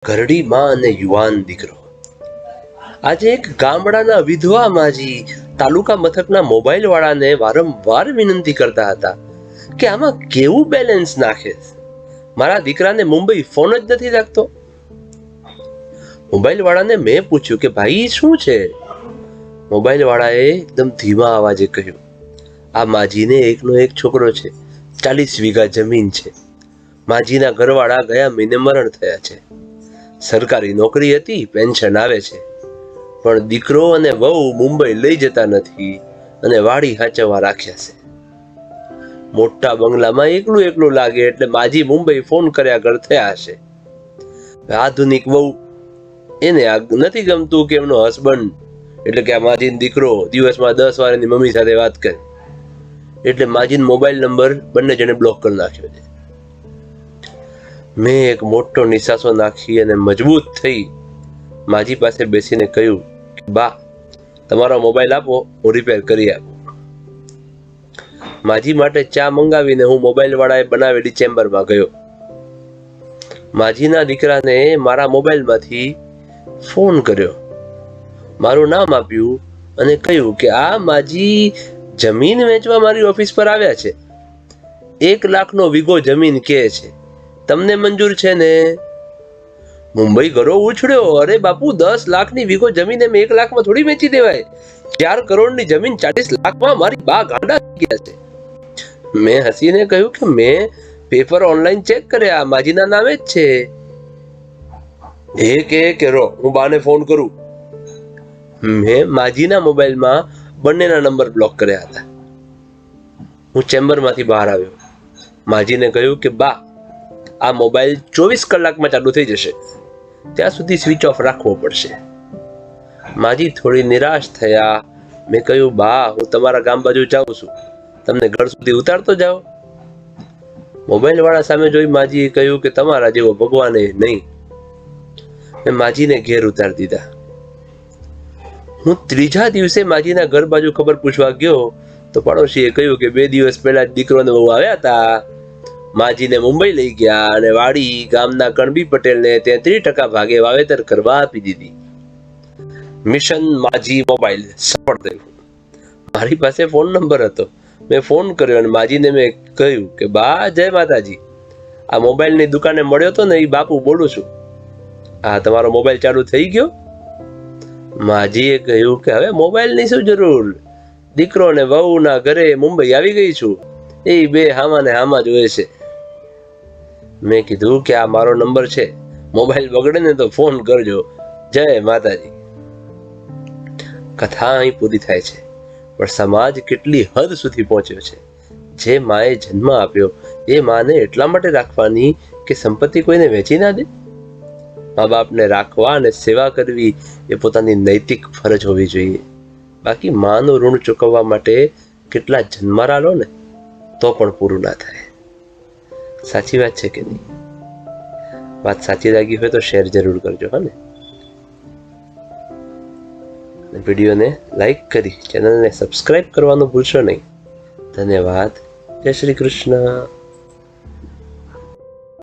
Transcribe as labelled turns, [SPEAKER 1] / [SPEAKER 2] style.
[SPEAKER 1] ઘરડી માં અને યુવાન દીકરો. આજે એક ગામડાના વિધવા માજી તાલુકા મથકના મોબાઈલ વાળાને વારંવાર વિનંતી કરતા હતા કે આમાં કેવું બેલેન્સ નાખે, મારા દીકરાને મુંબઈ ફોન જ નથી લાગતો. મોબાઈલ વાળાને મેં પૂછ્યું કે ભાઈ શું છે? મોબાઈલ વાળાએ એકદમ ધીમા અવાજે કહ્યું, આ માજીને એકનો એક છોકરો છે, 40 વીઘા જમીન છે. માજીના ઘરવાળા ગયા મહિને મરણ થયા છે. સરકારી નોકરી હતી, પેન્શન આવે છે, પણ દીકરો અને વહુ મુંબઈ લઈ જતા નથી અને વાડી હાચવવા રાખ્યા છે. મોટા બંગલામાં એકલું એકલું લાગે એટલે માજી મુંબઈ ફોન કર્યા કર થયા હશે. આધુનિક વહુ એને નથી ગમતું કે એમનો હસબન્ડ એટલે કે આ માજીનો દીકરો દિવસમાં 10 વાર એની મમ્મી સાથે વાત કરે, એટલે માજીનો મોબાઈલ નંબર બંને જણે બ્લોક કરી નાખ્યો છે. મેં એક મોટો નિસાસો નાખી અને મજબૂત થઈ માજી પાસે બેસીને કહ્યું, બા તમારો મોબાઈલ આપો, હું રિપેર કરી આપું. માજી માટે ચા મંગાવીને હું મોબાઈલ વાળાએ બનાવેલી ચેમ્બરમાં ગયો. માજીના દીકરાને મારા મોબાઈલમાંથી ફોન કર્યો, મારું નામ આપ્યું અને કહ્યું કે આ માજી જમીન વેચવા મારી ઓફિસ પર આવ્યા છે. 1 લાખનો વીઘો જમીન કે છે, તમને મંજૂર છે ને? મુંબઈ ઘરો ઉછળ્યો, અરે બાપુ 10 લાખની વીઘો જમીન એમ 1 લાખમાં થોડી વેચી દેવાય. 4 કરોડની જમીન 40 લાખમાં મારી બા ગાંડા થઈ ગયા છે. મેં હસીને કહ્યું કે મેં પેપર ઓનલાઈન ચેક કર્યા, માજીના નામે જ છે. એક રો હું બાને ફોન કરું. મેં માજીના મોબાઈલમાં બંનેના નંબર બ્લોક કર્યા હતા. હું ચેમ્બરમાંથી બહાર આવ્યો. માજીને કહ્યું કે બા આ મોબાઈલ 24 કલાકમાં ચાલુ થઈ જશે, ત્યાં સુધી સ્વિચ ઓફ રાખવો પડશે. માજી થોડી નિરાશ થયા. મેં કહ્યું, બા હું તમારા ગામ બાજુ જાઉં છું, તમને ઘર સુધી ઉતારતો જાઓ. મોબાઈલ વાળા સામે જોઈ માજીએ કહ્યું કે તમારા જેવો ભગવાને નહીં. મેં માજીને ઘેર ઉતારી દીધા. હું 3જા દિવસે માજીના ઘર બાજુ ખબર પૂછવા ગયો તો પડોશીએ કહ્યું કે 2 દિવસ પહેલા દીકરોને બહુ આવ્યા હતા, માજીને મુંબઈ લઈ ગયા અને વાડી ગામના કણબી પટેલને 33% ભાગે વાવેતર કરવા આપી દીધી. મિશન માજી મોબાઈલ સફળ થયું. મારી પાસે ફોન નંબર હતો. મેં ફોન કર્યો અને માજીને મેં કહ્યું કે બા જય માતાજી, આ મોબાઈલની દુકાને મળ્યો તો ને, એ બાપુ બોલું છું. હા તમારો મોબાઈલ ચાલુ થઈ ગયો? માજીએ કહ્યું કે હવે મોબાઈલની શું જરૂર, દીકરો ને વહુના ઘરે મુંબઈ આવી ગઈ છું, એ બે હામાં ને હામાં જ હોય છે. મેં કીધું કે આ મારો નંબર છે, મોબાઈલ બગડે ને તો ફોન કરજો, જય માતાજી. કથા અહીં પૂરી થાય છે, પણ સમાજ કેટલી હદ સુધી પહોંચ્યો છે. જે માએ જન્મ આપ્યો એ માને એટલા માટે રાખવાની કે સંપત્તિ કોઈને વેચી ના દે. મા બાપને રાખવા અને સેવા કરવી એ પોતાની નૈતિક ફરજ હોવી જોઈએ. બાકી માનું ઋણ ચૂકવવા માટે કેટલા જન્મારા લો ને તો પણ પૂરું ના થાય. સાચી વાત છે કે નહીં? વાત સાચી લાગી હોય તો શેર જરૂર કરજો. હા ને? વિડીયોને લાઈક કરી ચેનલને સબસ્ક્રાઇબ કરવાનું ભૂલશો નહીં. ધન્યવાદ. જય શ્રી કૃષ્ણ.